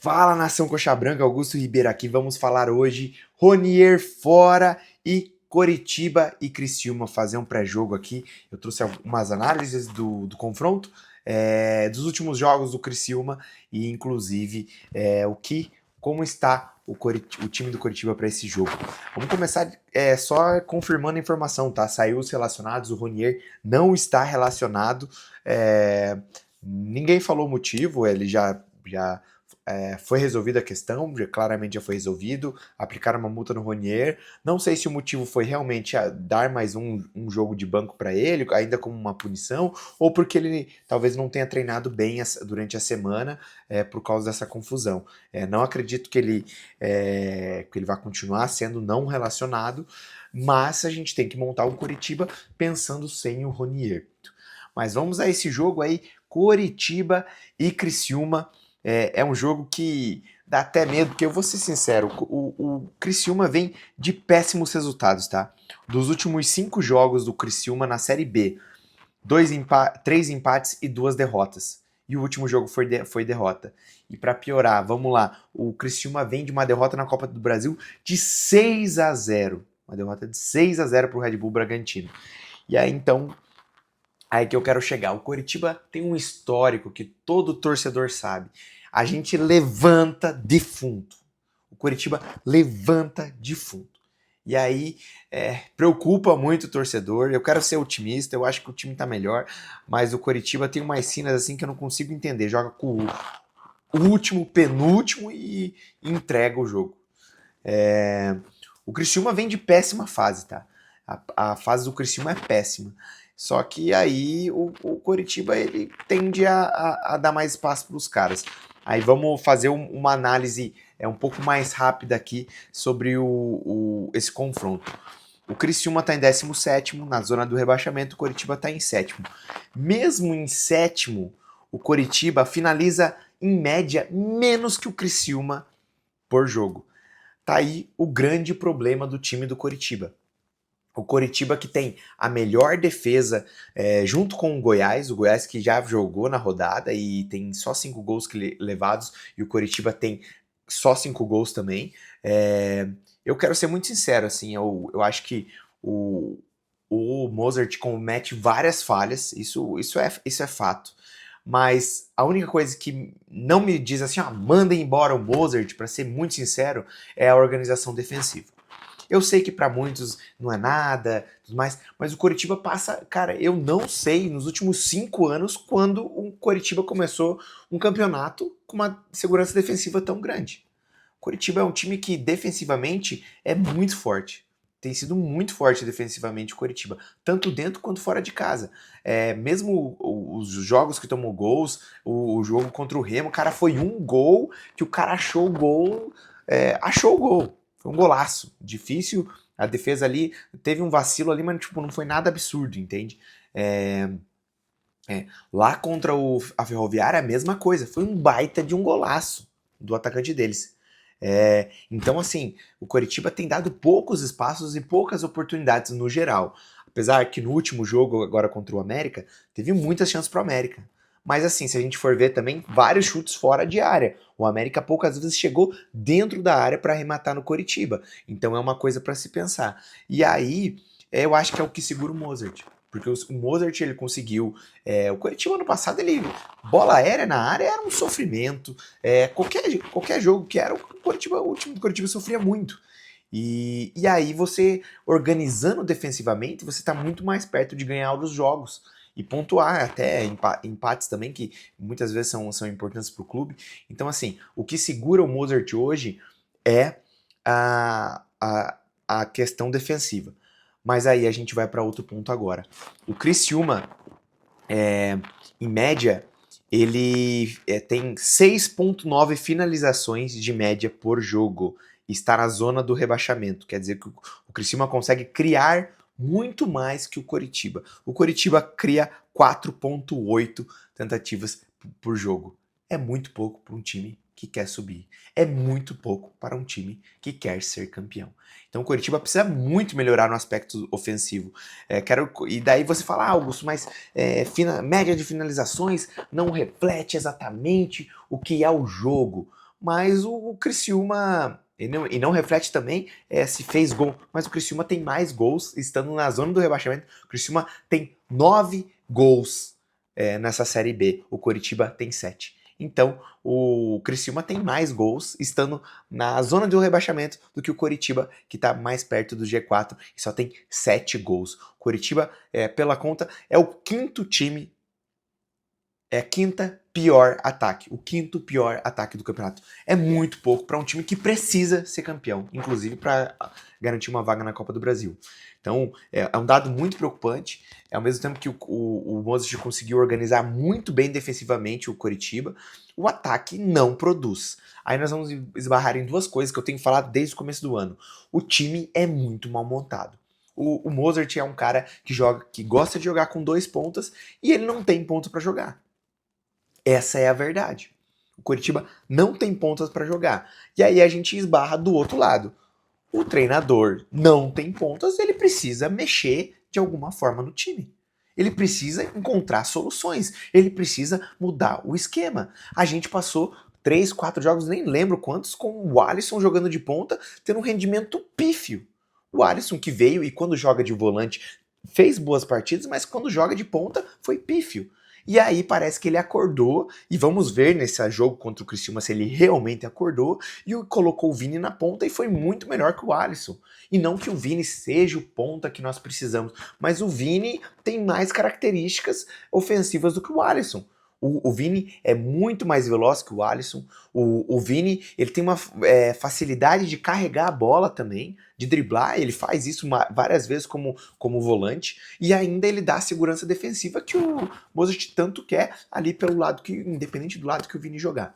Fala, nação Coxa Branca, Augusto Ribeiro aqui. Vamos falar hoje Ronier fora e Coritiba e Criciúma fazer um pré-jogo aqui. Eu trouxe algumas análises do confronto, dos últimos jogos do Criciúma e inclusive como está o time do Coritiba para esse jogo. Vamos começar só confirmando a informação, tá? Saiu os relacionados, o Ronier não está relacionado. Ninguém falou o motivo, ele já foi resolvida a questão, claramente já foi resolvido, aplicaram uma multa no Ronier. Não sei se o motivo foi realmente dar mais um jogo de banco para ele, ainda como uma punição, ou porque ele talvez não tenha treinado bem durante a semana por causa dessa confusão. Não acredito que ele vai continuar sendo não relacionado, mas a gente tem que montar o Coritiba pensando sem o Ronier. Mas vamos a esse jogo aí, Coritiba e Criciúma. É um jogo que dá até medo, porque eu vou ser sincero, o Criciúma vem de péssimos resultados, tá? Dos últimos 5 jogos do Criciúma na Série B, 3 empates e 2 derrotas. E o último jogo foi derrota. E para piorar, vamos lá, o Criciúma vem de uma derrota na Copa do Brasil de 6-0. Uma derrota de 6-0 para o Red Bull Bragantino. E aí então, aí que eu quero chegar. O Coritiba tem um histórico que todo torcedor sabe. A gente levanta defunto. O Coritiba levanta defunto. E aí preocupa muito o torcedor. Eu quero ser otimista, eu acho que o time tá melhor, mas o Coritiba tem umas cenas assim que eu não consigo entender. Joga com o último, penúltimo e entrega o jogo. O Criciúma vem de péssima fase, tá? A fase do Criciúma é péssima. Só que aí o Coritiba ele tende a dar mais espaço para os caras. Aí vamos fazer uma análise um pouco mais rápida aqui sobre esse confronto. O Criciúma está em 17º, na zona do rebaixamento, o Coritiba está em 7º. Mesmo em 7º, o Coritiba finaliza, em média, menos que o Criciúma por jogo. Tá aí o grande problema do time do Coritiba. O Coritiba que tem a melhor defesa junto com o Goiás que já jogou na rodada e tem só 5 gols levados, e o Coritiba tem só 5 gols também. Eu quero ser muito sincero, assim, eu acho que o Mozart comete várias falhas, isso é fato. Mas a única coisa que não me diz assim, mandem embora o Mozart, para ser muito sincero, é a organização defensiva. Eu sei que para muitos não é nada, tudo mais, mas o Coritiba passa, cara, eu não sei nos últimos 5 anos quando o Coritiba começou um campeonato com uma segurança defensiva tão grande. O Coritiba é um time que defensivamente é muito forte. Tem sido muito forte defensivamente o Coritiba, tanto dentro quanto fora de casa. Mesmo os jogos que tomou gols, o jogo contra o Remo, cara, foi um gol que o cara achou o gol, achou o gol. Foi um golaço. Difícil. A defesa ali teve um vacilo ali, mas tipo, não foi nada absurdo, entende? Lá contra a Ferroviária, a mesma coisa. Foi um baita de um golaço do atacante deles. Então, assim, o Coritiba tem dado poucos espaços e poucas oportunidades no geral. Apesar que no último jogo, agora contra o América, teve muitas chances para o América. Mas assim, se a gente for ver também, vários chutes fora de área. O América poucas vezes chegou dentro da área para arrematar no Coritiba. Então é uma coisa para se pensar. E aí, eu acho que é o que segura o Mozart. Porque o Mozart ele conseguiu. O Coritiba ano passado, bola aérea na área era um sofrimento. Qualquer jogo que era, o time do Coritiba sofria muito. E aí você, organizando defensivamente, você está muito mais perto de ganhar os jogos e pontuar até empates também, que muitas vezes são importantes para o clube. Então, assim, o que segura o Mozart hoje é a questão defensiva. Mas aí a gente vai para outro ponto agora. O Criciúma, em média, ele tem 6,9 finalizações de média por jogo. Está na zona do rebaixamento. Quer dizer que o Criciúma consegue criar muito mais que o Coritiba. O Coritiba cria 4,8 tentativas por jogo. É muito pouco para um time que quer subir. É muito pouco para um time que quer ser campeão. Então o Coritiba precisa muito melhorar no aspecto ofensivo. E daí você fala, Augusto, mas média de finalizações não reflete exatamente o que é o jogo. mas o Criciúma, e não reflete também se fez gol, mas o Criciúma tem mais gols estando na zona do rebaixamento. O Criciúma tem 9 gols nessa Série B, o Coritiba tem 7. Então, o Criciúma tem mais gols estando na zona do rebaixamento do que o Coritiba, que está mais perto do G4 e só tem 7 gols. O Coritiba, pela conta, é o quinto time, é a quinta pior ataque, o quinto pior ataque do campeonato. É muito pouco para um time que precisa ser campeão, inclusive para garantir uma vaga na Copa do Brasil. Então, é um dado muito preocupante. Ao mesmo tempo que o Mozart conseguiu organizar muito bem defensivamente o Coritiba, o ataque não produz. Aí nós vamos esbarrar em duas coisas que eu tenho falado desde o começo do ano. O time é muito mal montado. O Mozart é um cara que gosta de jogar com 2 pontas e ele não tem ponto para jogar. Essa é a verdade. O Coritiba não tem pontas para jogar. E aí a gente esbarra do outro lado. O treinador não tem pontas, ele precisa mexer de alguma forma no time. Ele precisa encontrar soluções. Ele precisa mudar o esquema. A gente passou 3, 4 jogos, nem lembro quantos, com o Alisson jogando de ponta, tendo um rendimento pífio. O Alisson que veio e quando joga de volante fez boas partidas, mas quando joga de ponta foi pífio. E aí parece que ele acordou, e vamos ver nesse jogo contra o Criciúma se ele realmente acordou, e colocou o Vini na ponta e foi muito melhor que o Alisson. E não que o Vini seja o ponta que nós precisamos, mas o Vini tem mais características ofensivas do que o Alisson. O Vini é muito mais veloz que o Alisson. O Vini ele tem uma facilidade de carregar a bola também, de driblar. Ele faz isso várias vezes como volante. E ainda ele dá a segurança defensiva que o Mozart tanto quer ali pelo lado que, independente do lado que o Vini jogar.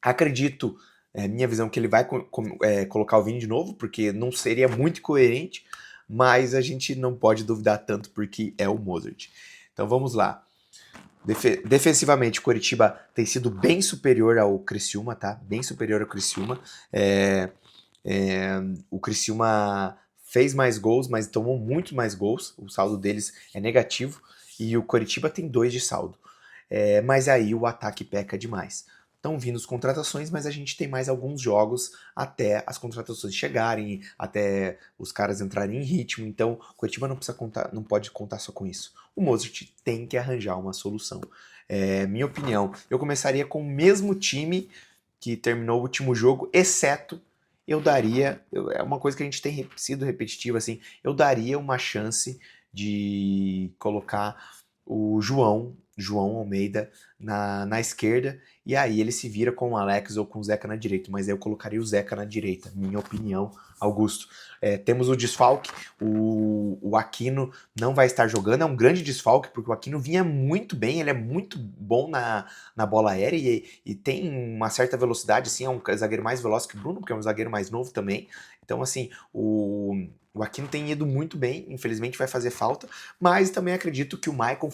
Acredito, minha visão, que ele vai colocar o Vini de novo, porque não seria muito coerente, mas a gente não pode duvidar tanto porque é o Mozart. Então vamos lá. Defensivamente, o Coritiba tem sido bem superior ao Criciúma, tá? Bem superior ao Criciúma. O Criciúma fez mais gols, mas tomou muito mais gols. O saldo deles é negativo. E o Coritiba tem 2 de saldo. Mas aí o ataque peca demais. Estão vindo as contratações, mas a gente tem mais alguns jogos até as contratações chegarem, até os caras entrarem em ritmo. Então, o Coritiba não pode contar só com isso. O Mozart tem que arranjar uma solução. Minha opinião, eu começaria com o mesmo time que terminou o último jogo, exceto eu daria, é uma coisa que a gente tem sido repetitivo assim, eu daria uma chance de colocar o João Almeida na esquerda, e aí ele se vira com o Alex ou com o Zeca na direita, mas eu colocaria o Zeca na direita, minha opinião, Augusto. Temos o desfalque, o Aquino não vai estar jogando, é um grande desfalque, porque o Aquino vinha muito bem, ele é muito bom na bola aérea e tem uma certa velocidade, assim, é um zagueiro mais veloz que o Bruno, porque é um zagueiro mais novo também. Então, assim, o Aquino tem ido muito bem, infelizmente vai fazer falta, mas também acredito que o Maicon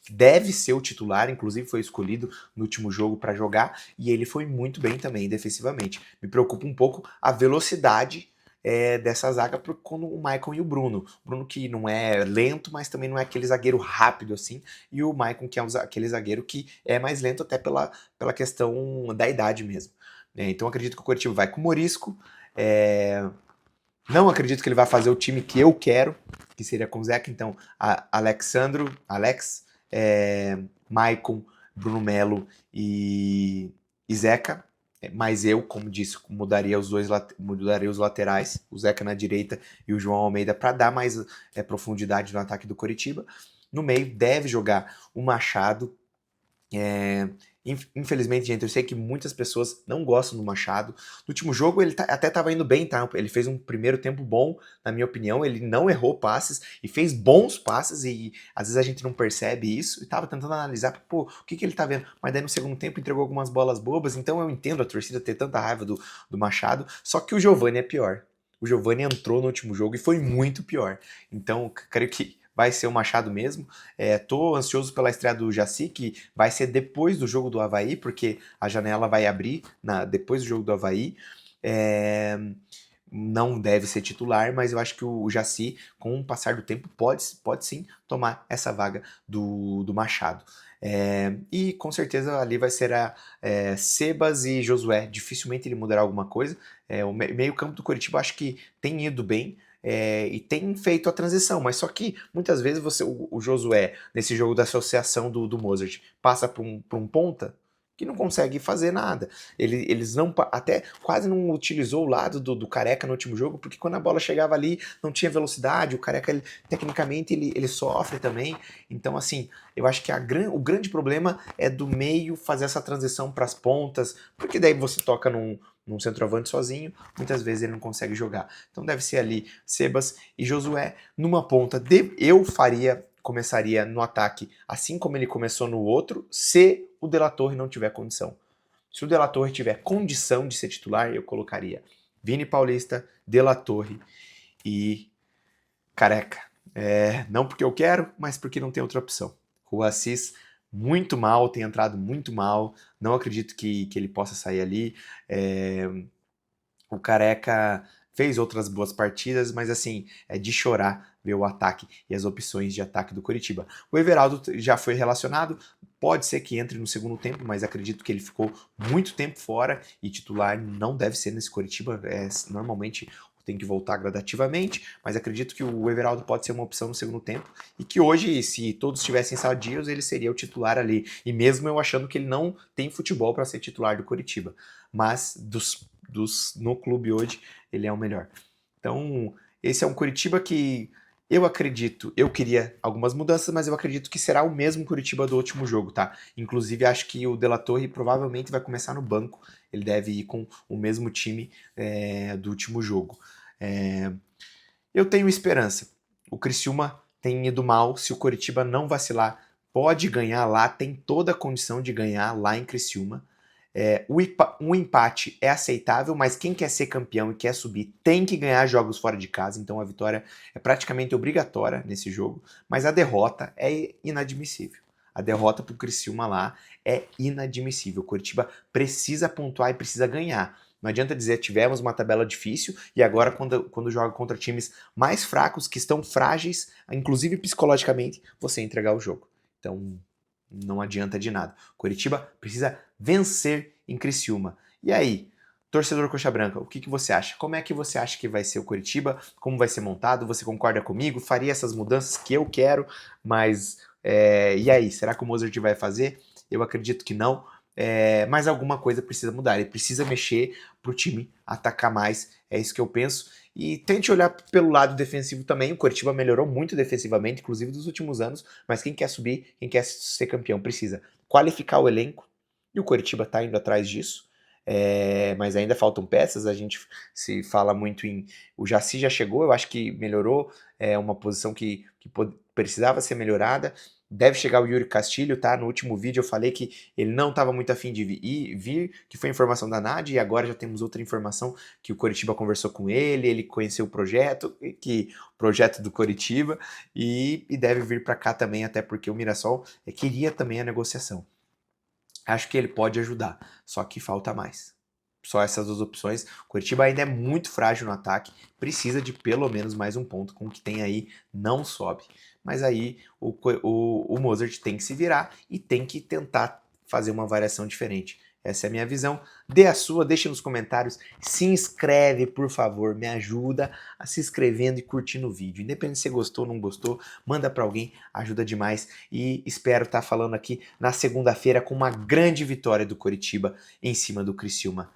deve ser o titular, inclusive foi escolhido no último jogo para jogar, e ele foi muito bem também defensivamente. Me preocupa um pouco a velocidade dessa zaga com o Maicon e o Bruno. O Bruno que não é lento, mas também não é aquele zagueiro rápido assim, e o Maicon que é aquele zagueiro que é mais lento até pela questão da idade mesmo. Então acredito que o Coritiba vai com o Morisco, não acredito que ele vai fazer o time que eu quero, que seria com o Zeca. Então, Alex, Maicon, Bruno Melo e Zeca. Mas eu, como disse, mudaria os laterais, o Zeca na direita e o João Almeida, para dar mais profundidade no ataque do Coritiba. No meio, deve jogar o Machado. Infelizmente, gente, eu sei que muitas pessoas não gostam do Machado. No último jogo ele até estava indo bem, tá? Ele fez um primeiro tempo bom, na minha opinião. Ele não errou passes e fez bons passes, e às vezes a gente não percebe isso. E tava tentando analisar, pô, o que ele tá vendo? Mas daí no segundo tempo entregou algumas bolas bobas, então eu entendo a torcida ter tanta raiva do Machado. Só que o Giovani é pior. O Giovani entrou no último jogo e foi muito pior. Então, creio que vai ser o Machado mesmo. Tô ansioso pela estreia do Jaci, que vai ser depois do jogo do Avaí, porque a janela vai abrir depois do jogo do Avaí. Não deve ser titular, mas eu acho que o Jaci, com o passar do tempo, pode sim tomar essa vaga do Machado. E com certeza ali vai ser Sebas e Josué. Dificilmente ele mudará alguma coisa. O meio-campo do Coritiba acho que tem ido bem. E tem feito a transição, mas só que muitas vezes o Josué, nesse jogo da associação do Mozart, passa para um ponta que não consegue fazer nada. Eles não até quase não utilizou o lado do Careca no último jogo, porque quando a bola chegava ali não tinha velocidade, o Careca tecnicamente ele sofre também. Então assim, eu acho que o grande problema é do meio fazer essa transição para as pontas, porque daí você toca num centroavante sozinho, muitas vezes ele não consegue jogar. Então deve ser ali Sebas e Josué numa ponta. Eu começaria no ataque assim como ele começou no outro, se o De La Torre não tiver condição. Se o De La Torre tiver condição de ser titular, eu colocaria Vini Paulista, De La Torre e Careca. Não porque eu quero, mas porque não tem outra opção. O Assis muito mal, tem entrado muito mal, não acredito que ele possa sair ali. O Careca fez outras boas partidas, mas assim, é de chorar ver o ataque e as opções de ataque do Coritiba. O Everaldo já foi relacionado, pode ser que entre no segundo tempo, mas acredito que ele ficou muito tempo fora e titular não deve ser nesse Coritiba. Normalmente tem que voltar gradativamente, mas acredito que o Everaldo pode ser uma opção no segundo tempo e que hoje, se todos estivessem sadios, ele seria o titular ali. E mesmo eu achando que ele não tem futebol para ser titular do Coritiba, mas no clube hoje, ele é o melhor. Então, esse é um Curitiba que eu acredito, eu queria algumas mudanças, mas eu acredito que será o mesmo Curitiba do último jogo, tá? Inclusive, acho que o De La Torre provavelmente vai começar no banco. Ele deve ir com o mesmo time do último jogo. Eu tenho esperança. O Criciúma tem ido mal. Se o Curitiba não vacilar, pode ganhar lá, tem toda a condição de ganhar lá em Criciúma. Um empate é aceitável, mas quem quer ser campeão e quer subir tem que ganhar jogos fora de casa, então a vitória é praticamente obrigatória nesse jogo, mas a derrota é inadmissível. A derrota para o Criciúma lá é inadmissível. O Coritiba precisa pontuar e precisa ganhar. Não adianta dizer tivemos uma tabela difícil e agora quando joga contra times mais fracos, que estão frágeis, inclusive psicologicamente, você entregar o jogo. Então não adianta de nada. Coritiba precisa vencer em Criciúma. E aí, torcedor Coxa Branca, o que você acha? Como é que você acha que vai ser o Coritiba? Como vai ser montado? Você concorda comigo? Faria essas mudanças que eu quero, mas e aí? Será que o Mozart vai fazer? Eu acredito que não. Mas alguma coisa precisa mudar. Ele precisa mexer para o time atacar mais. É isso que eu penso. E tente olhar pelo lado defensivo também. O Coritiba melhorou muito defensivamente, inclusive dos últimos anos. Mas quem quer subir, quem quer ser campeão, precisa qualificar o elenco. E o Coritiba está indo atrás disso. Mas ainda faltam peças. A gente se fala muito em. O Jaci já chegou, eu acho que melhorou. É uma posição que precisava ser melhorada. Deve chegar o Yuri Castilho, tá? No último vídeo eu falei que ele não estava muito afim de vir, que foi informação da NAD, e agora já temos outra informação que o Coritiba conversou com ele conheceu o projeto do Coritiba, e deve vir para cá também, até porque o Mirassol queria também a negociação. Acho que ele pode ajudar, só que falta mais. Só essas duas opções. O Coritiba ainda é muito frágil no ataque, precisa de pelo menos mais um ponto. Com o que tem aí, não sobe. Mas aí o Mozart tem que se virar e tem que tentar fazer uma variação diferente. Essa é a minha visão. Dê a sua, deixe nos comentários. Se inscreve, por favor, me ajuda a se inscrevendo e curtindo o vídeo. Independente se você gostou ou não gostou, manda para alguém, ajuda demais. E espero estar falando aqui na segunda-feira com uma grande vitória do Coritiba em cima do Criciúma.